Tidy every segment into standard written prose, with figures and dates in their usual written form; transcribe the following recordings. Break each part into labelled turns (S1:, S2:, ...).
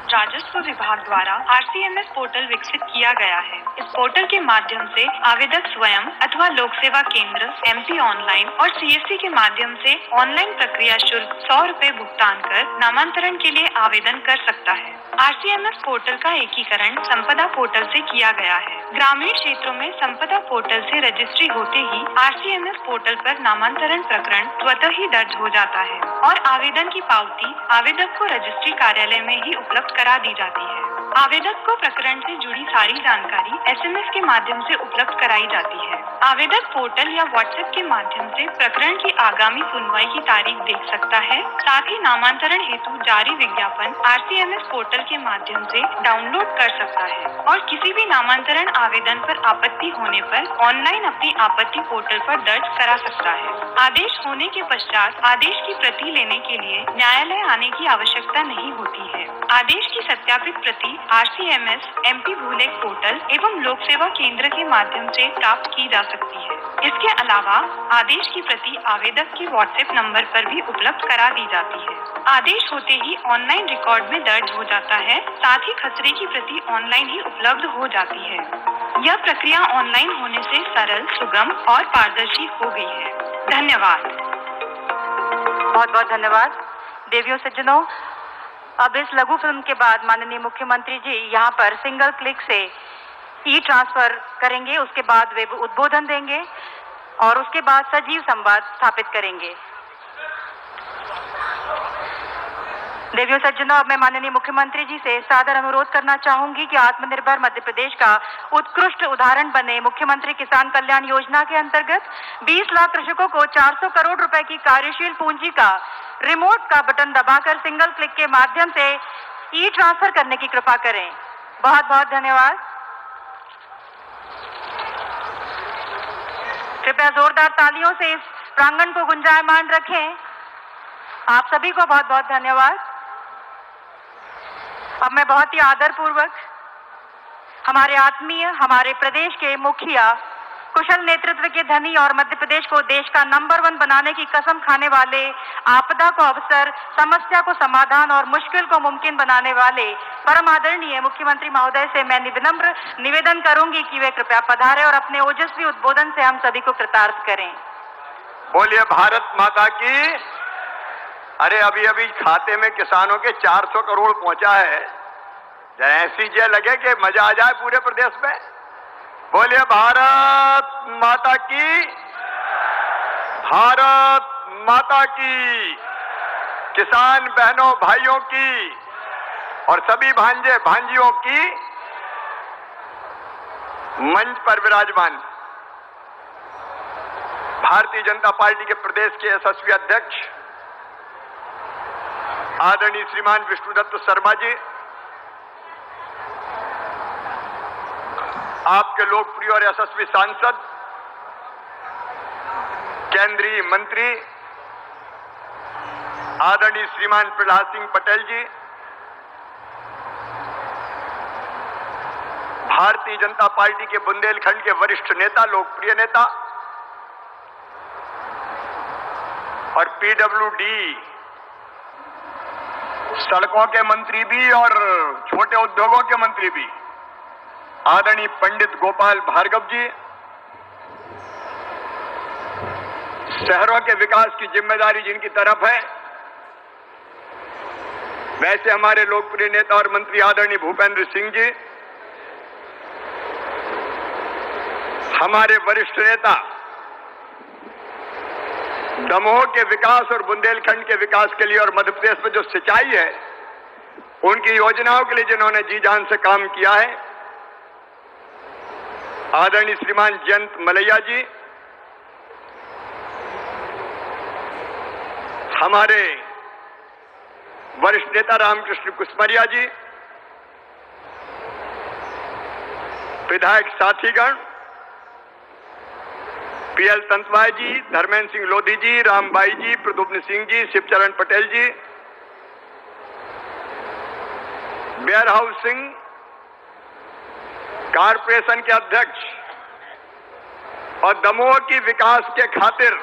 S1: राजस्व विभाग द्वारा RCMS पोर्टल विकसित किया गया है। इस पोर्टल के माध्यम से आवेदक स्वयं अथवा लोक सेवा केंद्र, MP ऑनलाइन और CSC के माध्यम से ऑनलाइन प्रक्रिया शुल्क 100 रुपए भुगतान कर नामांतरण के लिए आवेदन कर सकता है। RCMS पोर्टल का एकीकरण संपदा पोर्टल से किया गया है। ग्रामीण क्षेत्रों में संपदा पोर्टल से रजिस्ट्री होते ही RCMS पोर्टल पर नामांतरण प्रकरण स्वतः ही दर्ज हो जाता है और आवेदन की पावती आवेदक को रजिस्ट्री कार्यालय में ही उपलब्ध करा दी जाती है। आवेदक को प्रकरण से जुड़ी सारी जानकारी SMS के माध्यम से उपलब्ध कराई जाती है। आवेदक पोर्टल या WhatsApp के माध्यम से प्रकरण की आगामी सुनवाई की तारीख देख सकता है। साथ ही नामांतरण हेतु जारी विज्ञापन RCMS पोर्टल के माध्यम से डाउनलोड कर सकता है और किसी भी नामांतरण आवेदन पर आपत्ति होने पर ऑनलाइन अपनी आपत्ति पोर्टल पर दर्ज करा सकता है। आदेश होने के पश्चात आदेश की प्रति लेने के लिए न्यायालय आने की आवश्यकता नहीं होती है। आदेश की सत्यापित प्रति RCMS MP भूलेख पोर्टल एवं लोक सेवा केंद्र के माध्यम से प्राप्त की जा सकती है। इसके अलावा आदेश की प्रति आवेदक के WhatsApp नंबर पर भी उपलब्ध करा दी जाती है। आदेश होते ही ऑनलाइन रिकॉर्ड में दर्ज हो जाता है। साथ ही खसरे की प्रति ऑनलाइन ही उपलब्ध हो जाती है। यह प्रक्रिया ऑनलाइन होने से सरल, सुगम और पारदर्शी हो गई है। धन्यवाद।
S2: बहुत बहुत धन्यवाद। देवियों सज्जनों, अब इस लघु फिल्म के बाद माननीय मुख्यमंत्री जी यहाँ पर सिंगल क्लिक से ट्रांसफर करेंगे। उसके बाद वे उद्बोधन देंगे और उसके बाद सजीव संवाद स्थापित करेंगे। देवियों सज्जनों, अब मैं माननीय मुख्यमंत्री जी से सादर अनुरोध करना चाहूंगी कि आत्मनिर्भर मध्य प्रदेश का उत्कृष्ट उदाहरण बने। मुख्यमंत्री किसान कल्याण योजना के अंतर्गत 20 लाख कृषकों को 400 करोड़ रुपए की कार्यशील पूंजी का रिमोट का बटन दबाकर सिंगल क्लिक के माध्यम से ट्रांसफर करने की कृपा करें। बहुत बहुत धन्यवाद। कृपया जोरदार तालियों से इस प्रांगण को गुंजायमान रखें। आप सभी को बहुत बहुत धन्यवाद। अब मैं बहुत ही आदरपूर्वक हमारे आत्मीय, हमारे प्रदेश के मुखिया, कुशल नेतृत्व के धनी और मध्य प्रदेश को देश का नंबर 1 बनाने की कसम खाने वाले, आपदा को अवसर, समस्या को समाधान और मुश्किल को मुमकिन बनाने वाले परम आदरणीय मुख्यमंत्री महोदय से मैं विनम्र निवेदन करूंगी कि वे कृपया पधारें और अपने ओजस्वी उद्बोधन से हम सभी को कृतार्थ करें।
S3: बोलिए भारत माता की। अरे अभी अभी खाते में किसानों के 400 करोड़ पहुंचा है। जरा ऐसी जे लगे कि मजा आ जाए पूरे प्रदेश में। बोलिए भारत माता की, भारत माता की, किसान बहनों भाइयों की और सभी भांजे भांजियों की। मंच पर विराजमान भारतीय जनता पार्टी के प्रदेश के यशस्वी अध्यक्ष आदरणीय श्रीमान विष्णुदत्त शर्मा जी, आपके लोकप्रिय और यशस्वी सांसद, केंद्रीय मंत्री आदरणीय श्रीमान प्रहलाद सिंह पटेल जी, भारतीय जनता पार्टी के बुंदेलखंड के वरिष्ठ नेता, लोकप्रिय नेता और PWD सड़कों के मंत्री भी और छोटे उद्योगों के मंत्री भी आदरणीय पंडित गोपाल भार्गव जी, शहरों के विकास की जिम्मेदारी जिनकी तरफ है, वैसे हमारे लोकप्रिय नेता और मंत्री आदरणीय भूपेंद्र सिंह जी, हमारे वरिष्ठ नेता दमोह के विकास और बुंदेलखंड के विकास के लिए और मध्य प्रदेश में जो सिंचाई है उनकी योजनाओं के लिए जिन्होंने जी जान से काम किया है, आदरणीय श्रीमान जयंत मलैया जी, हमारे वरिष्ठ नेता रामकृष्ण कुसमरिया जी, विधायक साथीगण, PL Tantway ji, Dharmendra Singh Lodhi ji, Rambai ji, Pradyumna Singh ji, Shivcharan Patel ji, warehousing corporation के अध्यक्ष और दमोह की विकास के खातिर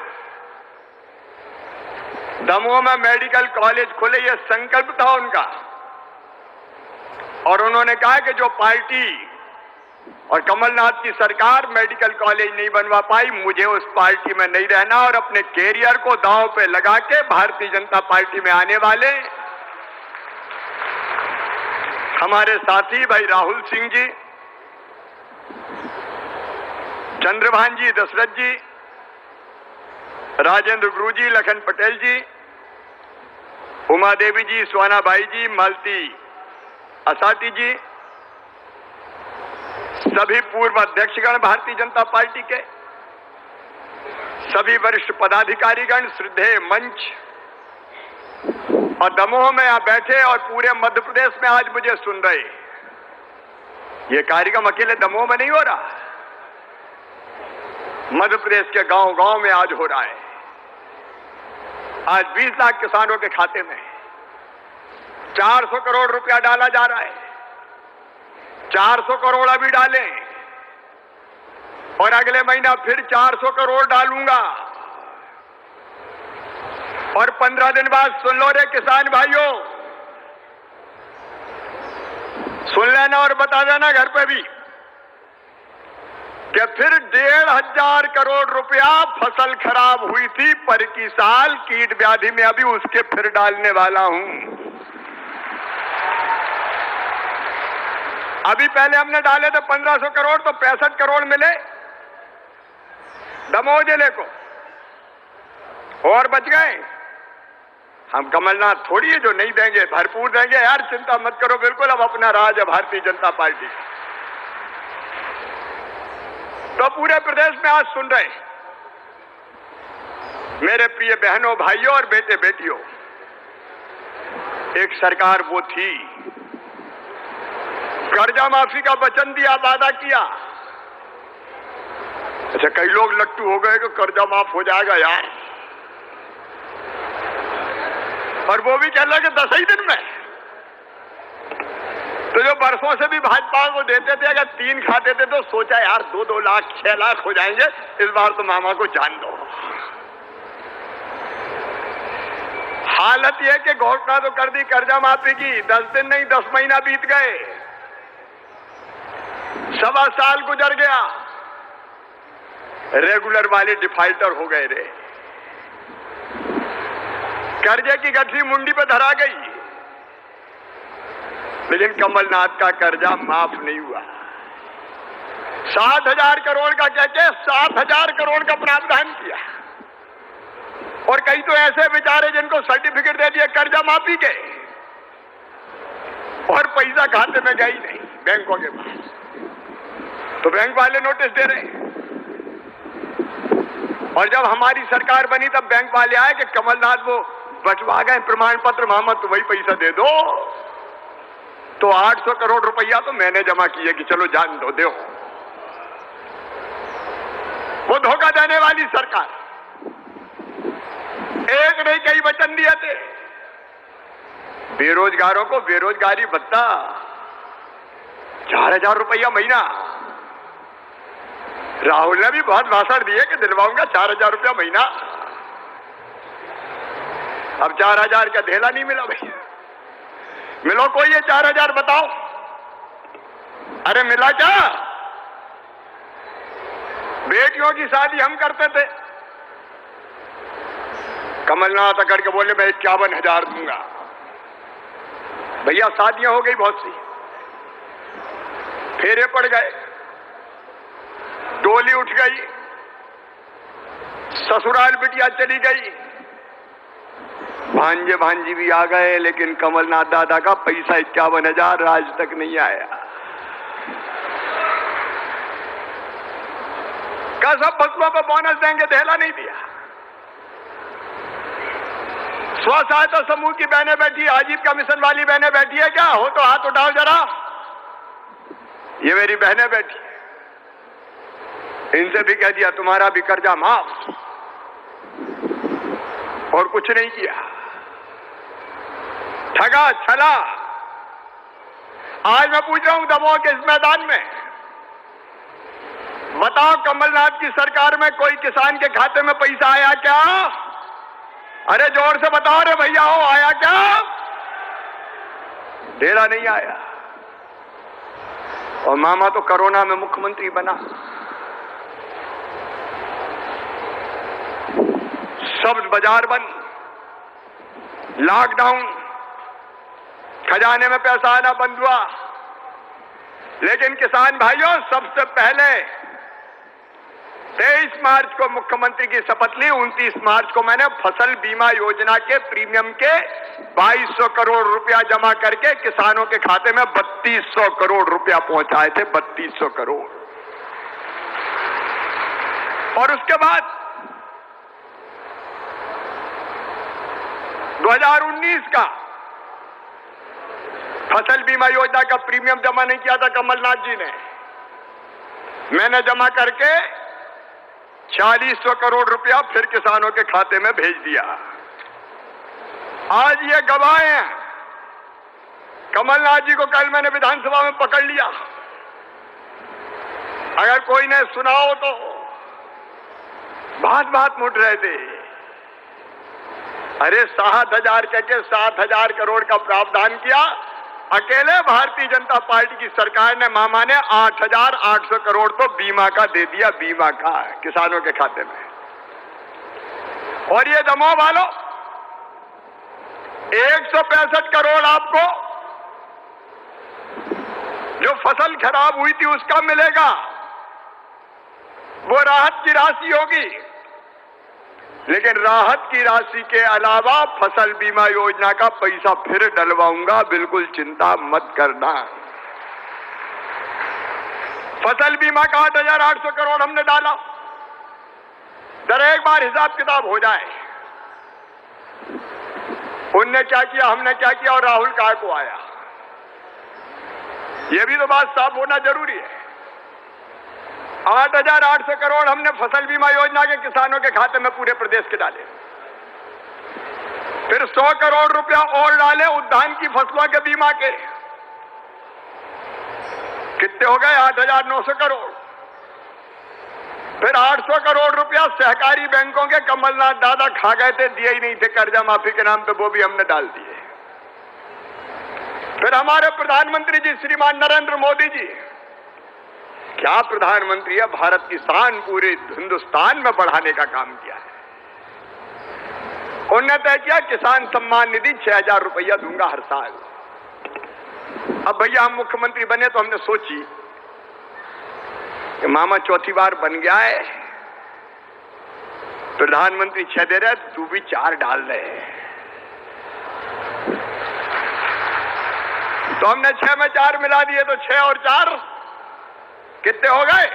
S3: दमोह में मेडिकल कॉलेज खोले, यह संकल्प था उनका। और उन्होंने कहा कि जो पार्टी और कमलनाथ की सरकार मेडिकल कॉलेज नहीं बनवा पाई, मुझे उस पार्टी में नहीं रहना और अपने कैरियर को दांव पे लगा के भारतीय जनता पार्टी में आने वाले हमारे साथी भाई राहुल सिंह जी, चंद्रभान जी, दशरथ जी, राजेंद्र गुरु जी, लखन पटेल जी, उमा देवी जी, सोनाबाई जी, मालती असाटी जी, सभी पूर्व अध्यक्षगण भारतीय जनता पार्टी के, सभी वरिष्ठ पदाधिकारीगण, श्रद्धेय मंच और दमोह में यहां बैठे और पूरे मध्य प्रदेश में आज मुझे सुन रहे। ये कार्यक्रम अकेले दमोह में नहीं हो रहा, मध्य प्रदेश के गांव गांव में आज हो रहा है। आज 20 लाख किसानों के खाते में 400 करोड़ रुपया डाला जा रहा है। 400 करोड़ अभी डालें और अगले महीना फिर 400 करोड़ डालूंगा और 15 दिन बाद सुन लो रे किसान भाइयों, सुन लेना और बता देना घर पे भी कि फिर 1,500 करोड़ रुपया फसल खराब हुई थी पर की साल कीट व्याधि में, अभी उसके फिर डालने वाला हूं। अभी पहले हमने डाले थे 1500 करोड़, तो 65 करोड़ मिले दमोह जिले को और बच गए। हम कमलनाथ थोड़ी है जो नहीं देंगे, भरपूर देंगे यार, चिंता मत करो। बिल्कुल अब अपना राज है भारतीय जनता पार्टी। तो पूरे प्रदेश में आज सुन रहे मेरे प्रिय बहनों, भाइयों और बेटे बेटियों, एक सरकार वो थी, कर्जा माफी का वचन दिया, वादा किया। अच्छा, कई लोग लट्टू हो गए कि कर्जा माफ हो जाएगा यार, और वो भी कह रहा कि 10 ही दिन में। तो जो बरसों से भी भाजपा को देते थे, अगर 3 खाते थे तो सोचा यार 2-2 लाख 6 लाख हो जाएंगे, इस बार तो मामा को जान दो। हालत यह कि घोषणा तो कर दी कर्जा माफी की, 10 दिन नहीं 10 महीना बीत गए, 1.25 साल गुजर गया, रेगुलर वाले डिफाल्टर हो गए रे, कर्जे की गठरी मुंडी पे धरा गई, लेकिन कमलनाथ का कर्जा माफ नहीं हुआ। 7,000 करोड़ का कह के 7,000 करोड़ का प्रावधान किया, और कई तो ऐसे बेचारे जिनको सर्टिफिकेट दे दिए कर्जा माफी के, और पैसा खाते में गई नहीं बैंकों के पास, तो बैंक वाले नोटिस दे रहे। और जब हमारी सरकार बनी तब बैंक वाले आए कि कमलनाथ वो बंटवा गए प्रमाण पत्र, मामा तो वही पैसा दे दो। तो 800 करोड़ रुपया तो मैंने जमा किए कि चलो जान दो, दो। वो धोखा देने वाली सरकार, एक नहीं कई वचन दिए थे। बेरोजगारों को बेरोजगारी भत्ता 4,000 रुपया महीना। राहुल ने भी बहुत भाषण दिए कि दिलवाऊंगा 4,000 रुपया महीना। अब 4,000 का धेला नहीं मिला भैया। मिलो कोई ये 4,000 बताओ। अरे मिला क्या? बेटियों की शादी हम करते थे, कमलनाथ अकड़ के बोले मैं 51,000 दूंगा। भैया शादियां हो गई बहुत सी, फेरे पड़ गए, डोली उठ गई, ससुराल बिटिया चली गई, भांजे भांजी भी आ गए, लेकिन कमलनाथ दादा का पैसा 51,000 आज तक नहीं आया। का सब फसलों को बोनस देंगे, धेला नहीं दिया। स्व सहायता समूह की बहनें बैठी, आजीविका मिशन वाली बहनें बैठी है क्या? हो तो हाथ उठाओ जरा। ये मेरी बहनें बैठी, इनसे भी कह दिया तुम्हारा भी कर्जा माफ, और कुछ नहीं किया। ठगा छला। आज मैं पूछ रहा हूं दमोह के इस मैदान में, बताओ कमलनाथ की सरकार में कोई किसान के खाते में पैसा आया क्या? अरे जोर से बताओ रे भैया, हो आया क्या? ढेला नहीं आया। और मामा तो कोरोना में मुख्यमंत्री बना। सब बाजार बंद, लॉकडाउन, खजाने में पैसा आना बंद हुआ। लेकिन किसान भाइयों, सबसे पहले 23 मार्च को मुख्यमंत्री की शपथ ली। 29 मार्च को मैंने फसल बीमा योजना के प्रीमियम के 2200 करोड़ रुपया जमा करके किसानों के खाते में 3200 करोड़ रुपया पहुंचाए थे। 3200 करोड़। और उसके बाद 2019 का फसल बीमा योजना का प्रीमियम जमा नहीं किया था कमलनाथ जी ने। मैंने जमा करके 4600 करोड़ रुपया फिर किसानों के खाते में भेज दिया। आज ये गवाह हैं। कमलनाथ जी को कल मैंने विधानसभा में पकड़ लिया। अगर कोई ने सुना हो तो बात बात मुड़ रहे थे। अरे 7,000 के 7,000 करोड़ का प्रावधान किया। अकेले भारतीय जनता पार्टी की सरकार ने, मामा ने 8,800 करोड़ तो बीमा का दे दिया, बीमा का किसानों के खाते में। और ये दमोह वालों, 165 करोड़ आपको जो फसल खराब हुई थी उसका मिलेगा। वो राहत की राशि होगी। लेकिन राहत की राशि के अलावा फसल बीमा योजना का पैसा फिर डलवाऊंगा, बिल्कुल चिंता मत करना। फसल बीमा का 8,800 करोड़ हमने डाला। जरा एक बार हिसाब किताब हो जाए, उनने क्या किया, हमने क्या किया और राहुल कहाँ को आया। यह भी तो बात साफ होना जरूरी है। 8,800 करोड़ हमने फसल बीमा योजना के किसानों के खाते में पूरे प्रदेश के डाले। फिर 100 करोड़ रुपया और डाले उद्यान की फसलों के बीमा के। कितने हो गए? 8,900 करोड़। फिर 800 करोड़ रुपया सहकारी बैंकों के कमलनाथ दादा खा गए थे, दिए ही नहीं थे कर्जा माफी के नाम पे, वो भी हमने डाल दिए। फिर हमारे प्रधानमंत्री जी श्रीमान नरेंद्र मोदी जी, क्या प्रधानमंत्री है, भारत की शान पूरे हिंदुस्तान में बढ़ाने का काम किया है। उन्होंने तय किया किसान सम्मान निधि 6,000 रुपया दूंगा हर साल। अब भैया हम मुख्यमंत्री बने तो हमने सोची कि मामा चौथी बार बन गया है, प्रधानमंत्री 6 दे रहे, तू भी 4 डाल रहे। तो हमने 6 में 4 मिला दिए, तो 6 और 4 कितने हो गए?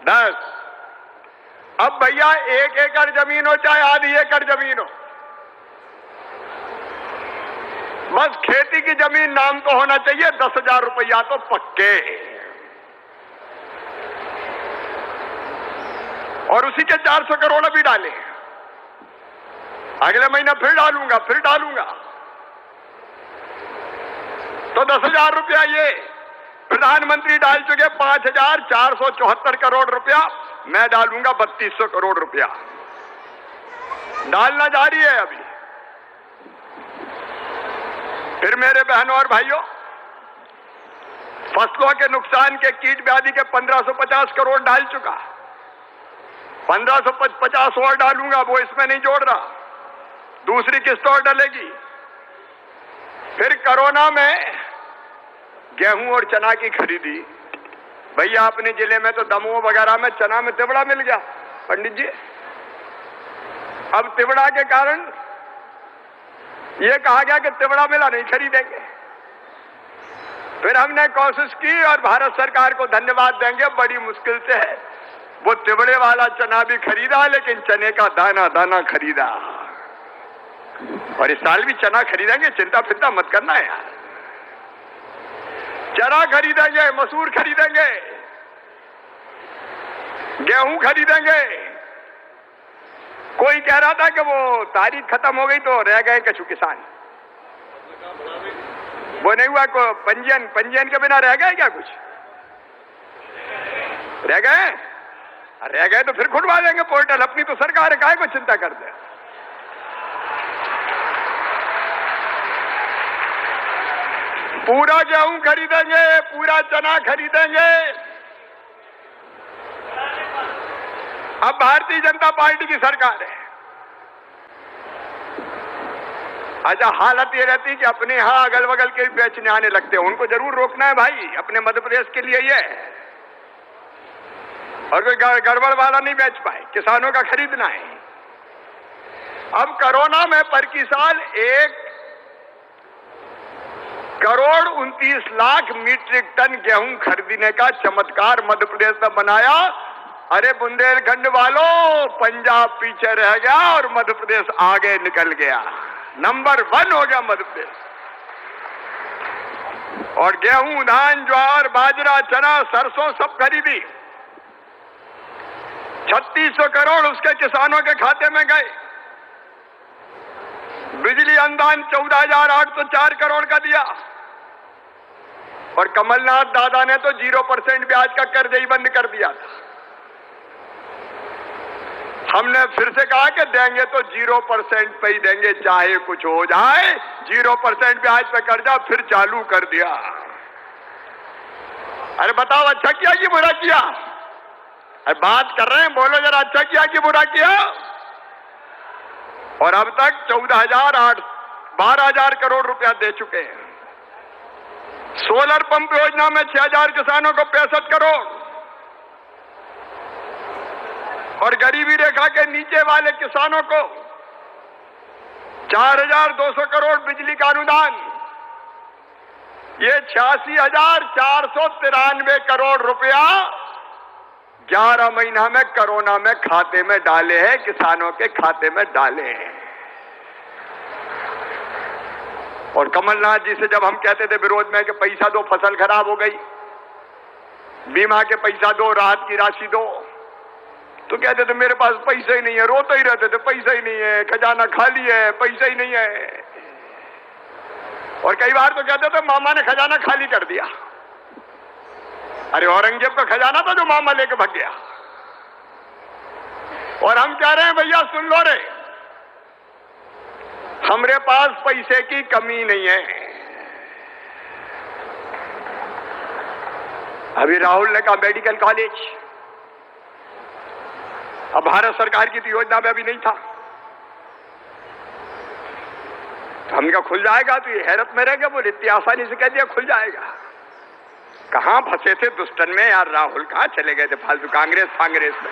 S3: 10। अब भैया 1 एकड़ जमीन हो चाहे आधी एकड़ जमीन हो, बस खेती की जमीन नाम तो होना चाहिए, 10,000 रुपया तो पक्के। और उसी के 400 करोड़ अभी डाले। अगले महीना फिर डालूंगा, फिर डालूंगा, तो 10,000 रुपया ये प्रधानमंत्री डाल चुके। 5,474 करोड़ रुपया मैं डालूंगा। 3,200 करोड़ रुपया डालना जारी है अभी। फिर मेरे बहनों और भाइयों, फसलों के नुकसान के कीट व्याधि के 1,550 करोड़ डाल चुका। 1,550 और डालूंगा, वो इसमें नहीं जोड़ रहा, दूसरी किस्त और डलेगी। फिर कोरोना में गेहूं और चना की खरीदी। भैया अपने जिले में तो दमोह वगैरह में चना में तिवड़ा मिल गया पंडित जी। अब तिवड़ा के कारण यह कहा गया कि तिवड़ा मिला, नहीं खरीदेंगे। फिर हमने कोशिश की और भारत सरकार को धन्यवाद देंगे, बड़ी मुश्किल से है वो तिवड़े वाला चना भी खरीदा, लेकिन चने का दाना दाना खरीदा। और इस साल भी चना खरीदेंगे, चिंता फिंता मत करना है यार। चना खरीदेंगे, मसूर खरीदेंगे, गेहूं खरीदेंगे। कोई कह रहा था कि वो तारीख खत्म हो गई तो रह गए कछु किसान। वो नहीं हुआ, को पंजीयन के बिना रह गए क्या? कुछ रह गए? रह गए तो फिर खुलवा देंगे पोर्टल, अपनी तो सरकार है, काहे को चिंता करते हैं। पूरा गेहूं खरीदेंगे, पूरा चना खरीदेंगे। अब भारतीय जनता पार्टी की सरकार है। अच्छा, हालत ये रहती कि अपने यहां अगल बगल के बेचने आने लगते हैं, उनको जरूर रोकना है भाई, अपने मध्य प्रदेश के लिए ये, और कोई गड़बड़ वाला नहीं बेच पाए, किसानों का खरीदना है। अब कोरोना में प्रति साल 1,29,00,000 मीट्रिक टन गेहूं खरीदने का चमत्कार मध्य प्रदेश ने बनाया। अरे बुंदेलखंड वालों, पंजाब पीछे रह गया और मध्य प्रदेश आगे निकल गया, नंबर 1 हो गया मध्य प्रदेश। और गेहूं, धान, ज्वार, बाजरा, चना, सरसों सब खरीदी। 3600 करोड़ उसके किसानों के खाते में गए। बिजली अनुदान 14,804 करोड़ का दिया। और कमलनाथ दादा ने तो 0% ब्याज का कर्ज ही बंद कर दिया था। हमने फिर से कहा कि देंगे तो 0% पे ही देंगे, चाहे कुछ हो जाए। 0% ब्याज पे कर्जा फिर चालू कर दिया। अरे बताओ, अच्छा किया कि बुरा किया? अरे बात कर रहे हैं, बोलो जरा, अच्छा किया कि बुरा किया? और अब तक 12,000 करोड़ रुपया दे चुके हैं। सोलर पंप योजना में 6,000 किसानों को 65 करोड़, और गरीबी रेखा के नीचे वाले किसानों को 4,200 करोड़ बिजली का अनुदान। ये 86,493 करोड़ रुपया 11 महीना में कोरोना में खाते में डाले हैं, किसानों के खाते में डाले हैं। और कमलनाथ जी से जब हम कहते थे विरोध में कि पैसा दो, फसल खराब हो गई, बीमा के पैसा दो, राहत की राशि दो, तो कहते थे मेरे पास पैसा ही नहीं है। रोते ही रहते थे, पैसा ही नहीं है, खजाना खाली है, पैसा ही नहीं है। और कई बार तो कहते थे मामा ने खजाना खाली कर दिया। अरे औरंगजेब का खजाना था जो मामा लेके भाग गया। और हम कह रहे हैं भैया सुन लो रे, हमरे पास पैसे की कमी नहीं है। अभी राहुल ने कहा मेडिकल कॉलेज, अब भारत सरकार की तो योजना में अभी नहीं था, तो हमने कहा खुल जाएगा। तो ये हैरत में रह गया, बोले इतनी आसानी से कह दिया खुल जाएगा। कहां फंसे थे दुष्टन में यार, राहुल कहां चले गए थे फालतू कांग्रेस में।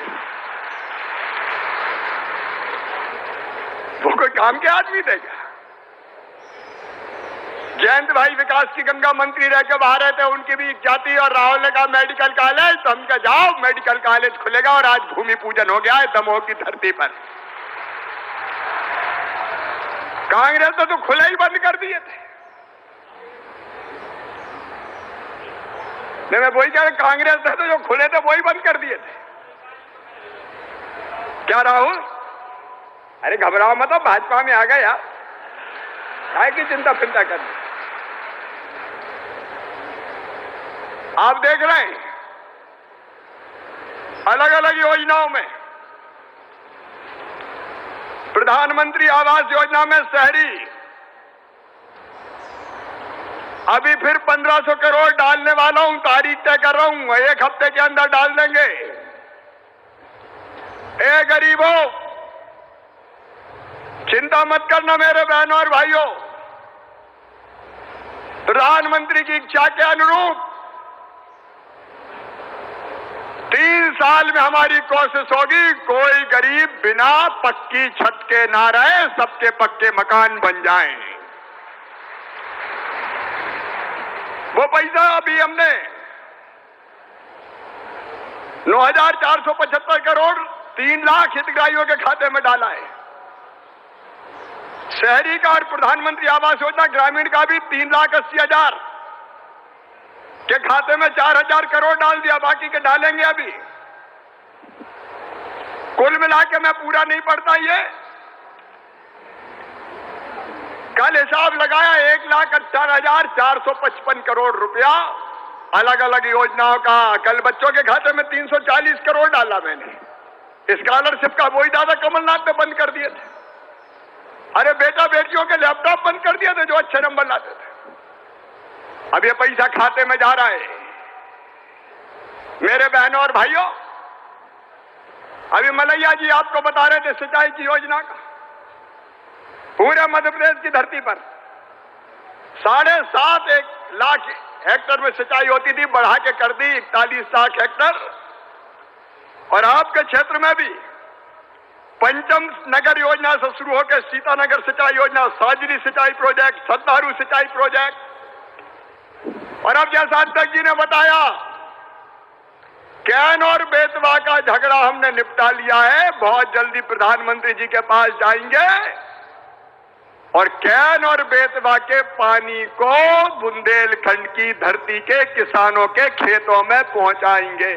S3: वो कोई काम के आदमी थे क्या? जयंत भाई विकास की गंगा मंत्री रह के बाहर रहे थे, उनकी भी जाति। और राहुल ने कहा मेडिकल कॉलेज, तो हम कहा जाओ मेडिकल कॉलेज खुलेगा। और आज भूमि पूजन हो गया है दमोह की धरती पर। कांग्रेस ने तो खुले ही बंद कर दिए थे। मैं वही कह रहा, कांग्रेस ने तो जो खुले थे वही बंद कर दिए थे। क्या राहुल? अरे घबराओ मत, भाजपा में आ गए यार, काय की चिंता फिंता कर। आप देख रहे हैं अलग अलग योजनाओं में, प्रधानमंत्री आवास योजना में शहरी अभी फिर 1,500 करोड़ डालने वाला हूं, तारीख तय कर रहा हूं, 1 हफ्ते के अंदर डाल देंगे। ए गरीबों, चिंता मत करना मेरे बहनों और भाइयों, प्रधानमंत्री की इच्छा के अनुरूप 3 साल में हमारी कोशिश होगी कोई गरीब बिना पक्की छत के ना रहे, सबके पक्के मकान बन जाएं। वो पैसा अभी हमने 9,475 करोड़ 3 लाख हितग्राहियों के खाते में डाला है। शहरी का और प्रधानमंत्री आवास योजना ग्रामीण का भी 3,80,000 के खाते में 4,000 करोड़ डाल दिया, बाकी के डालेंगे अभी। कुल मिला के मैं पूरा नहीं पढ़ता, ये कल हिसाब लगाया 1,18,455 करोड़ रुपया अलग अलग योजनाओं का। कल बच्चों के खाते में 340 करोड़ डाला मैंने। स्कॉलरशिप का वही दादा कमलनाथ ने बंद कर दिए थे। अरे बेटा बेटियों के लैपटॉप बंद कर दिए थे जो अच्छे नंबर लाते थे। अब ये पैसा खाते में जा रहा है। मेरे बहनों और भाइयों, अभी मलैया जी आपको बता रहे थे सिंचाई की योजना का। पूरे मध्य प्रदेश की धरती पर 7.5 लाख हेक्टेयर में सिंचाई होती थी, बढ़ा के कर दी 41 लाख हेक्टेयर। और आपके क्षेत्र में भी पंचम नगर योजना से शुरू होकर सीतानगर सिंचाई योजना, साजरी सिंचाई प्रोजेक्ट, सत्तारू सिंचाई प्रोजेक्ट, और अब जैसा अध्यक्ष जी ने बताया, कैन और बेतवा का झगड़ा हमने निपटा लिया है। बहुत जल्दी प्रधानमंत्री जी के पास जाएंगे और कैन और बेतवा के पानी को बुंदेलखंड की धरती के किसानों के खेतों में पहुंचाएंगे।